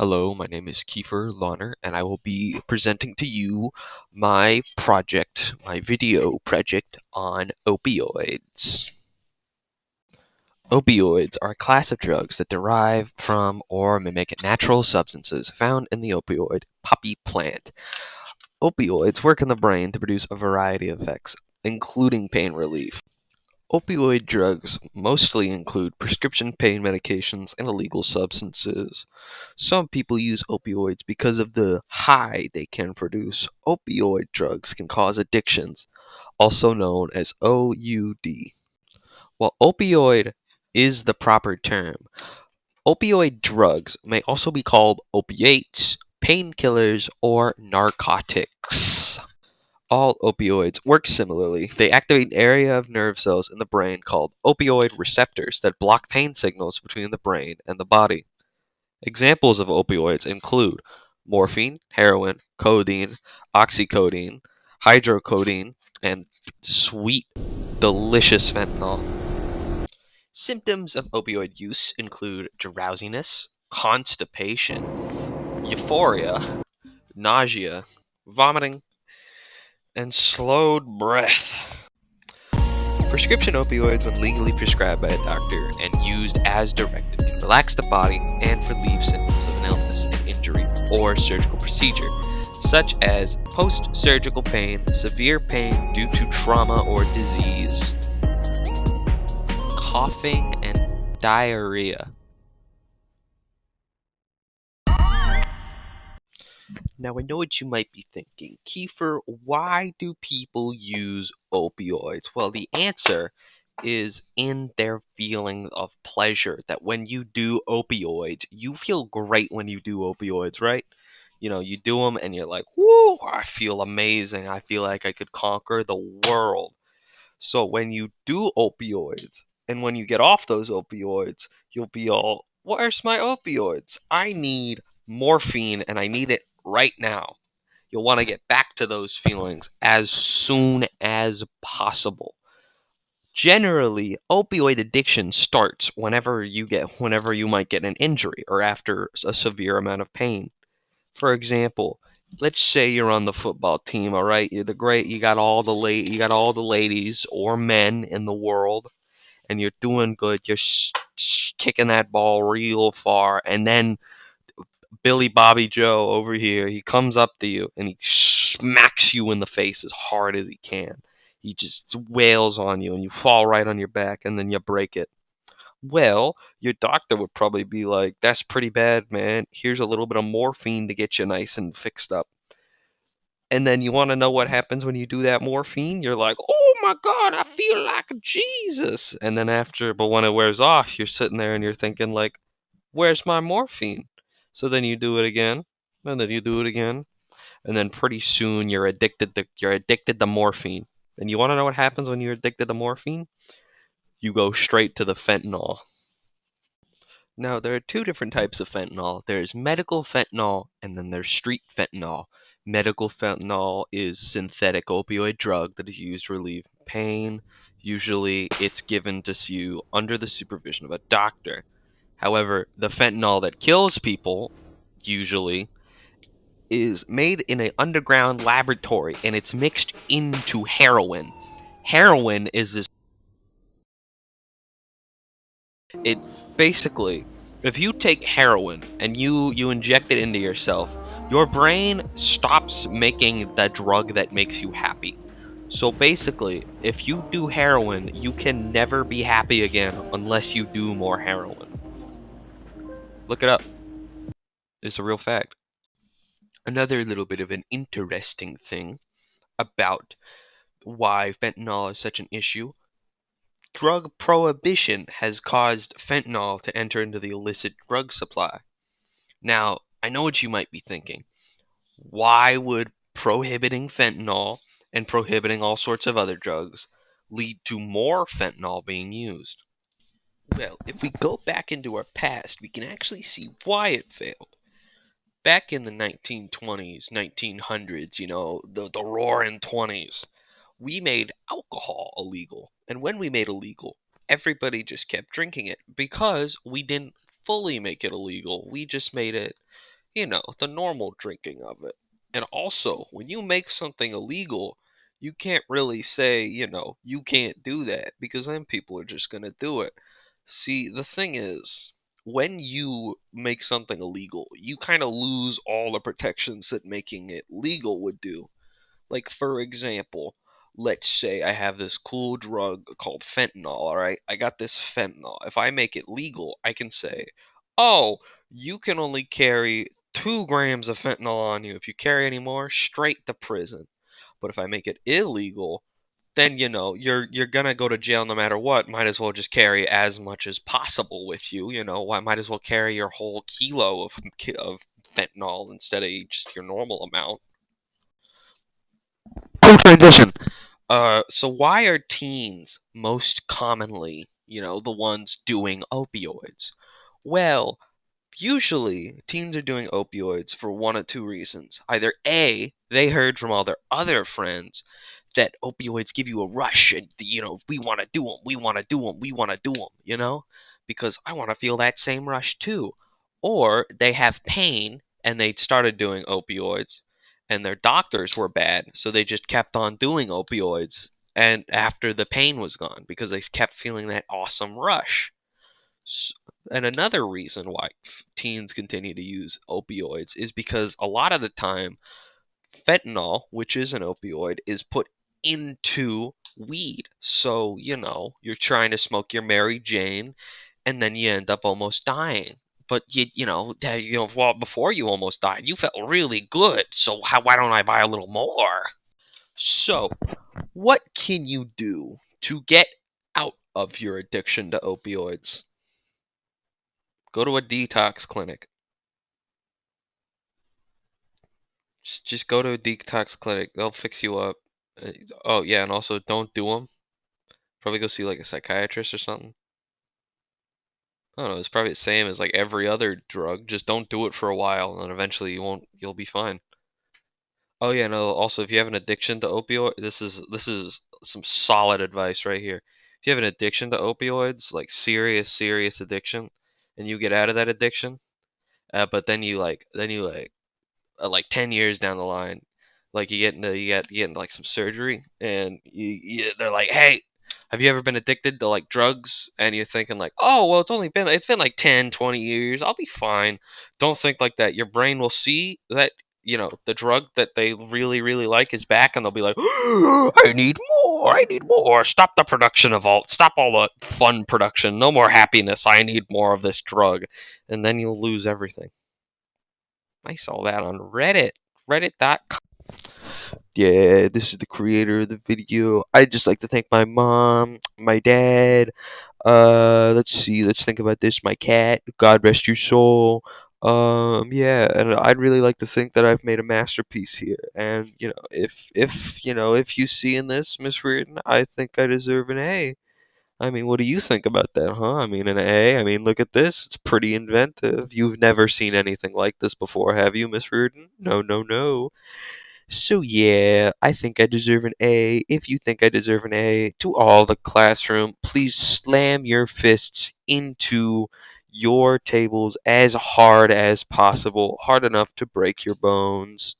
Hello, my name is Kiefer Launer, and I will be presenting to you my project, my video project on opioids. Opioids are a class of drugs that derive from or mimic natural substances found in the opioid poppy plant. Opioids work in the brain to produce a variety of effects, including pain relief. Opioid drugs mostly include prescription pain medications and illegal substances. Some people use opioids because of the high they can produce. Opioid drugs can cause addictions, also known as OUD. While opioid is the proper term, opioid drugs may also be called opiates, painkillers, or narcotics. All opioids work similarly. They activate an area of nerve cells in the brain called opioid receptors that block pain signals between the brain and the body. Examples of opioids include morphine, heroin, codeine, oxycodone, hydrocodone, and sweet, delicious fentanyl. Symptoms of opioid use include drowsiness, constipation, euphoria, nausea, vomiting, and slowed breath. Prescription opioids, when legally prescribed by a doctor and used as directed, can relax the body and relieve symptoms of an illness, an injury, or surgical procedure, such as post surgical pain, severe pain due to trauma or disease, coughing, and diarrhea. Now, I know what you might be thinking. Kiefer, why do people use opioids? Well, the answer is in their feeling of pleasure. That when you do opioids, you feel great when you do opioids, right? You do them and you're like, whoo, I feel amazing. I feel like I could conquer the world. So when you do opioids and when you get off those opioids, you'll be all, where's my opioids? I need morphine and I need it right now. You'll want to get back to those feelings as soon as possible. Generally, opioid addiction starts whenever you might get an injury or after a severe amount of pain. For example, let's say you're on the football team, all right? You got you got all the ladies or men in the world, and you're doing good. You're kicking that ball real far, and then Billy Bobby Joe over here, he comes up to you and he smacks you in the face as hard as he can. He just wails on you, and you fall right on your back, and then you break it. Well, your doctor would probably be like, that's pretty bad, man. Here's a little bit of morphine to get you nice and fixed up. And then you want to know what happens when you do that morphine? You're like, oh my God, I feel like Jesus. And then but when it wears off, you're sitting there and you're thinking, like, where's my morphine? So then you do it again, and then you do it again. And then pretty soon you're addicted to morphine. And you want to know what happens when you're addicted to morphine? You go straight to the fentanyl. Now, there are two different types of fentanyl. There's medical fentanyl and then there's street fentanyl. Medical fentanyl is synthetic opioid drug that is used to relieve pain. Usually, it's given to you under the supervision of a doctor. However, the fentanyl that kills people usually is made in an underground laboratory and it's mixed into heroin. Heroin is this It basically, if you take heroin and you inject it into yourself, your brain stops making the drug that makes you happy. So basically, if you do heroin, you can never be happy again unless you do more heroin. Look it up. It's a real fact. Another little bit of an interesting thing about why fentanyl is such an issue. Drug prohibition has caused fentanyl to enter into the illicit drug supply. Now, I know what you might be thinking. Why would prohibiting fentanyl and prohibiting all sorts of other drugs lead to more fentanyl being used? Well, if we go back into our past, we can actually see why it failed. Back in the 1920s, 1900s, the roaring 20s, we made alcohol illegal. And when we made illegal, everybody just kept drinking it because we didn't fully make it illegal. We just made it the normal drinking of it. And also, when you make something illegal, you can't really say, you can't do that because then people are just going to do it. See, the thing is, when you make something illegal, you kind of lose all the protections that making it legal would do. Like, for example, let's say I have this cool drug called fentanyl, all right? I got this fentanyl. If I make it legal, I can say, oh, you can only carry 2 grams of fentanyl on you. If you carry any more, straight to prison. But if I make it illegal, then you're gonna go to jail no matter what. Might as well just carry as much as possible with you. I might as well carry your whole kilo of fentanyl instead of just your normal amount. Cool transition. So why are teens most commonly, the ones doing opioids? Well, usually teens are doing opioids for one of two reasons. Either A, they heard from all their other friends that opioids give you a rush and we want to do them, we want to do them, we want to do them, because I want to feel that same rush too. Or they have pain and they started doing opioids and their doctors were bad, so they just kept on doing opioids and after the pain was gone because they kept feeling that awesome rush. S- And another reason why teens continue to use opioids is because a lot of the time fentanyl, which is an opioid, is put into weed. So, you're trying to smoke your Mary Jane and then you end up almost dying. But well, before you almost died, you felt really good. So why don't I buy a little more? So, what can you do to get out of your addiction to opioids? Go to a detox clinic. Just go to a detox clinic. They'll fix you up. Oh yeah, and also don't do them. Probably go see like a psychiatrist or something. I don't know. It's probably the same as like every other drug. Just don't do it for a while, and then eventually you won't. You'll be fine. Oh yeah, no. Also, if you have an addiction to opioid, this is some solid advice right here. If you have an addiction to opioids, like serious addiction, and you get out of that addiction, but then you like 10 years down the line, like you get into like some surgery and they're like, hey, have you ever been addicted to like drugs? And you're thinking like, oh well, it's been like 10, 20 years, I'll be fine. Don't think like that. Your brain will see that the drug that they really really like is back and they'll be like, I need more, I need more. Stop the production of all, stop all the fun production, no more happiness, I need more of this drug. And then you'll lose everything. I saw that on Reddit. Reddit.com. Yeah, this is the creator of the video. I'd just like to thank my mom, my dad. Let's see. Let's think about this. My cat. God rest your soul. Yeah, and I'd really like to think that I've made a masterpiece here. And if you see in this, Miss Reardon, I think I deserve an A. I mean, what do you think about that, huh? I mean, an A. I mean, look at this. It's pretty inventive. You've never seen anything like this before, have you, Miss Reardon? No, no, no. So, yeah, I think I deserve an A. If you think I deserve an A, to all the classroom, please slam your fists into your tables as hard as possible, hard enough to break your bones.